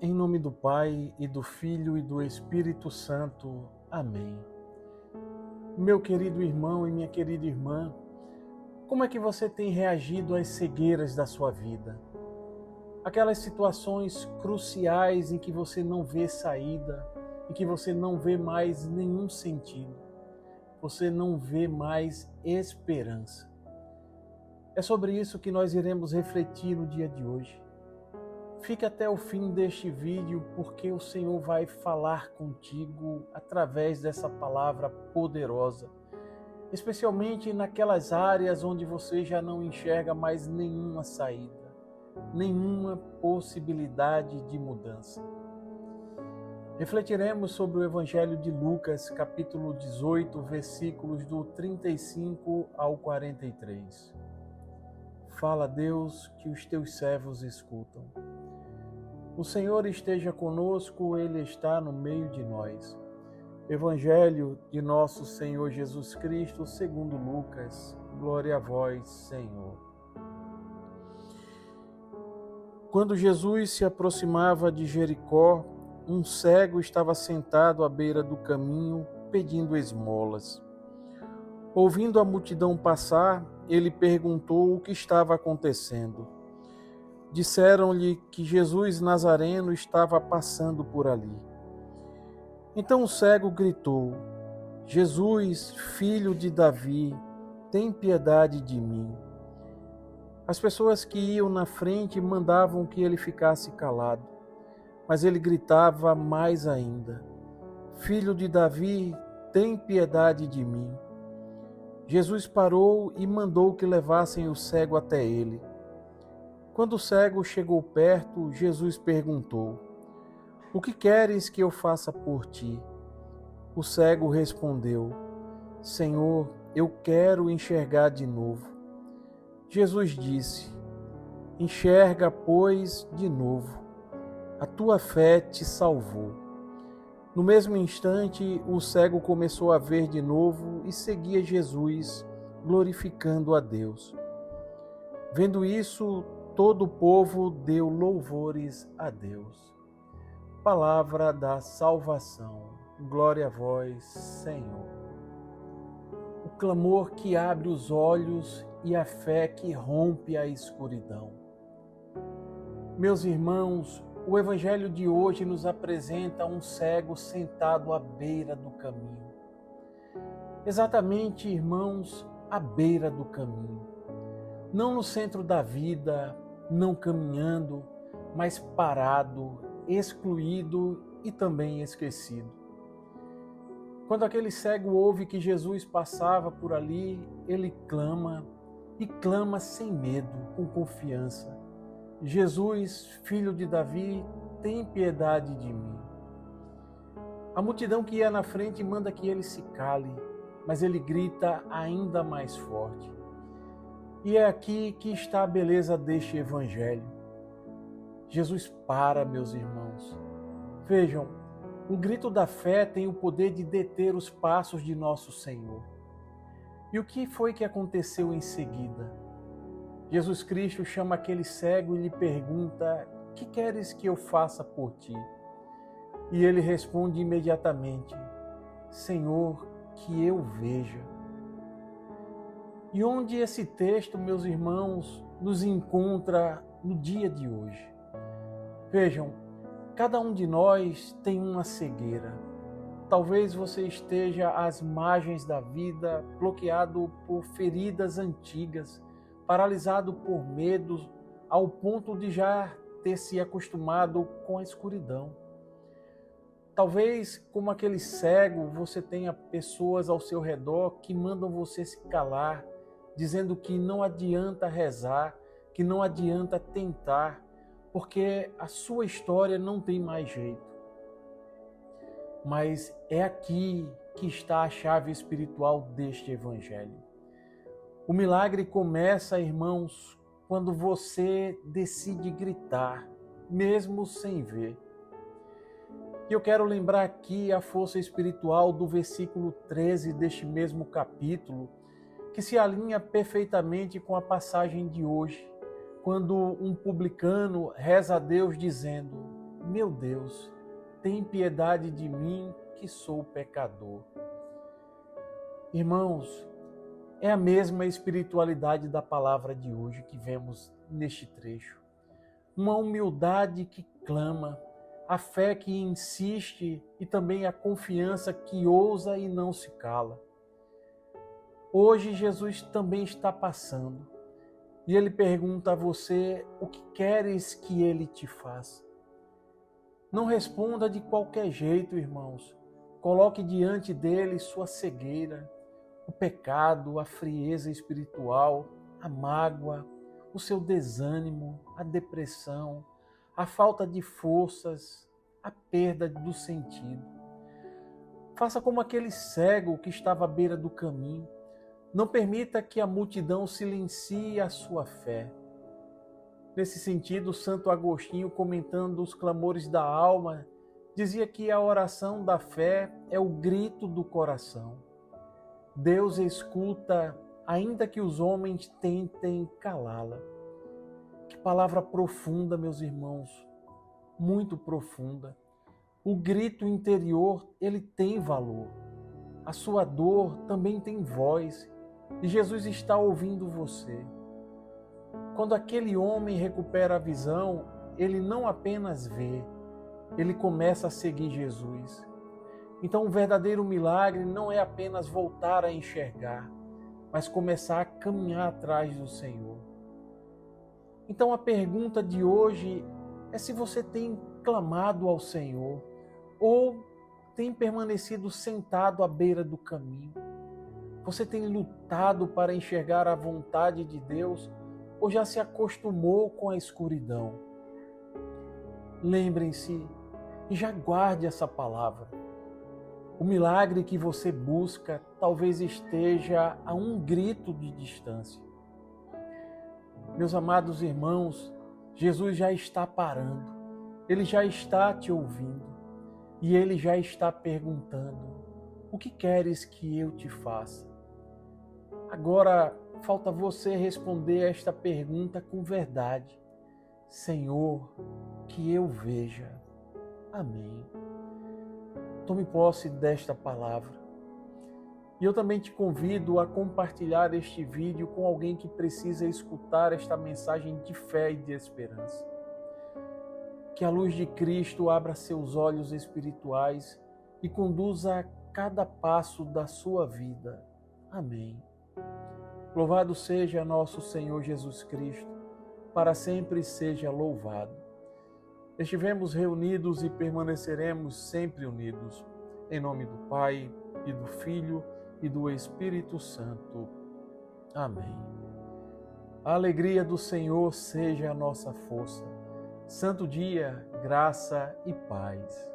Em nome do Pai, e do Filho, e do Espírito Santo. Amém. Meu querido irmão e minha querida irmã, como é que você tem reagido às cegueiras da sua vida? Aquelas situações cruciais em que você não vê saída, em que você não vê mais nenhum sentido, você não vê mais esperança. É sobre isso que nós iremos refletir no dia de hoje. Fique até o fim deste vídeo, porque o Senhor vai falar contigo através dessa palavra poderosa, especialmente naquelas áreas onde você já não enxerga mais nenhuma saída, nenhuma possibilidade de mudança. Refletiremos sobre o Evangelho de Lucas, capítulo 18, versículos do 35 ao 43. Fala, Deus, que os teus servos escutam. O Senhor esteja conosco, Ele está no meio de nós. Evangelho de nosso Senhor Jesus Cristo, segundo Lucas. Glória a vós, Senhor. Quando Jesus se aproximava de Jericó, um cego estava sentado à beira do caminho, pedindo esmolas. Ouvindo a multidão passar, ele perguntou o que estava acontecendo. Disseram-lhe que Jesus Nazareno estava passando por ali. Então o cego gritou: Jesus, filho de Davi, tem piedade de mim. As pessoas que iam na frente mandavam que ele ficasse calado, mas ele gritava mais ainda: Filho de Davi, tem piedade de mim. Jesus parou e mandou que levassem o cego até ele. Quando o cego chegou perto, Jesus perguntou: O que queres que eu faça por ti? O cego respondeu: Senhor, eu quero enxergar de novo. Jesus disse: Enxerga, pois, de novo. A tua fé te salvou. No mesmo instante, o cego começou a ver de novo e seguia Jesus, glorificando a Deus. Vendo isso, todo o povo deu louvores a Deus. Palavra da salvação. Glória a vós, Senhor. O clamor que abre os olhos e a fé que rompe a escuridão. Meus irmãos, o Evangelho de hoje nos apresenta um cego sentado à beira do caminho. Exatamente, irmãos, à beira do caminho. Não no centro da vida, não caminhando, mas parado, excluído e também esquecido. Quando aquele cego ouve que Jesus passava por ali, ele clama, e clama sem medo, com confiança: Jesus, filho de Davi, tem piedade de mim. A multidão que ia na frente manda que ele se cale, mas ele grita ainda mais forte. E é aqui que está a beleza deste evangelho. Jesus para, meus irmãos. Vejam, o grito da fé tem o poder de deter os passos de nosso Senhor. E o que foi que aconteceu em seguida? Jesus Cristo chama aquele cego e lhe pergunta: que queres que eu faça por ti? E ele responde imediatamente: Senhor, que eu veja. E onde esse texto, meus irmãos, nos encontra no dia de hoje? Vejam, cada um de nós tem uma cegueira. Talvez você esteja às margens da vida, bloqueado por feridas antigas, paralisado por medos, ao ponto de já ter se acostumado com a escuridão. Talvez, como aquele cego, você tenha pessoas ao seu redor que mandam você se calar, dizendo que não adianta rezar, que não adianta tentar, porque a sua história não tem mais jeito. Mas é aqui que está a chave espiritual deste evangelho. O milagre começa, irmãos, quando você decide gritar, mesmo sem ver. E eu quero lembrar aqui a força espiritual do versículo 13 deste mesmo capítulo, que se alinha perfeitamente com a passagem de hoje, quando um publicano reza a Deus dizendo: meu Deus, tem piedade de mim que sou pecador. Irmãos, é a mesma espiritualidade da palavra de hoje que vemos neste trecho. Uma humildade que clama, a fé que insiste e também a confiança que ousa e não se cala. Hoje Jesus também está passando e ele pergunta a você o que queres que ele te faça. Não responda de qualquer jeito, irmãos. Coloque diante dele sua cegueira, o pecado, a frieza espiritual, a mágoa, o seu desânimo, a depressão, a falta de forças, a perda do sentido. Faça como aquele cego que estava à beira do caminho. Não permita que a multidão silencie a sua fé. Nesse sentido, Santo Agostinho, comentando os clamores da alma, dizia que a oração da fé é o grito do coração. Deus escuta, ainda que os homens tentem calá-la. Que palavra profunda, meus irmãos, muito profunda. O grito interior, ele tem valor. A sua dor também tem voz e Jesus está ouvindo você. Quando aquele homem recupera a visão, ele não apenas vê, ele começa a seguir Jesus. Então, o verdadeiro milagre não é apenas voltar a enxergar, mas começar a caminhar atrás do Senhor. Então, a pergunta de hoje é se você tem clamado ao Senhor ou tem permanecido sentado à beira do caminho. Você tem lutado para enxergar a vontade de Deus ou já se acostumou com a escuridão? Lembrem-se e já guarde essa palavra. O milagre que você busca talvez esteja a um grito de distância. Meus amados irmãos, Jesus já está parando, Ele já está te ouvindo e Ele já está perguntando: o que queres que eu te faça? Agora, falta você responder esta pergunta com verdade. Senhor, que eu veja. Amém. Tome posse desta palavra. E eu também te convido a compartilhar este vídeo com alguém que precisa escutar esta mensagem de fé e de esperança. Que a luz de Cristo abra seus olhos espirituais e conduza a cada passo da sua vida. Amém. Louvado seja nosso Senhor Jesus Cristo, para sempre seja louvado. Estivemos reunidos e permaneceremos sempre unidos. Em nome do Pai, e do Filho, e do Espírito Santo. Amém. A alegria do Senhor seja a nossa força. Santo dia, graça e paz.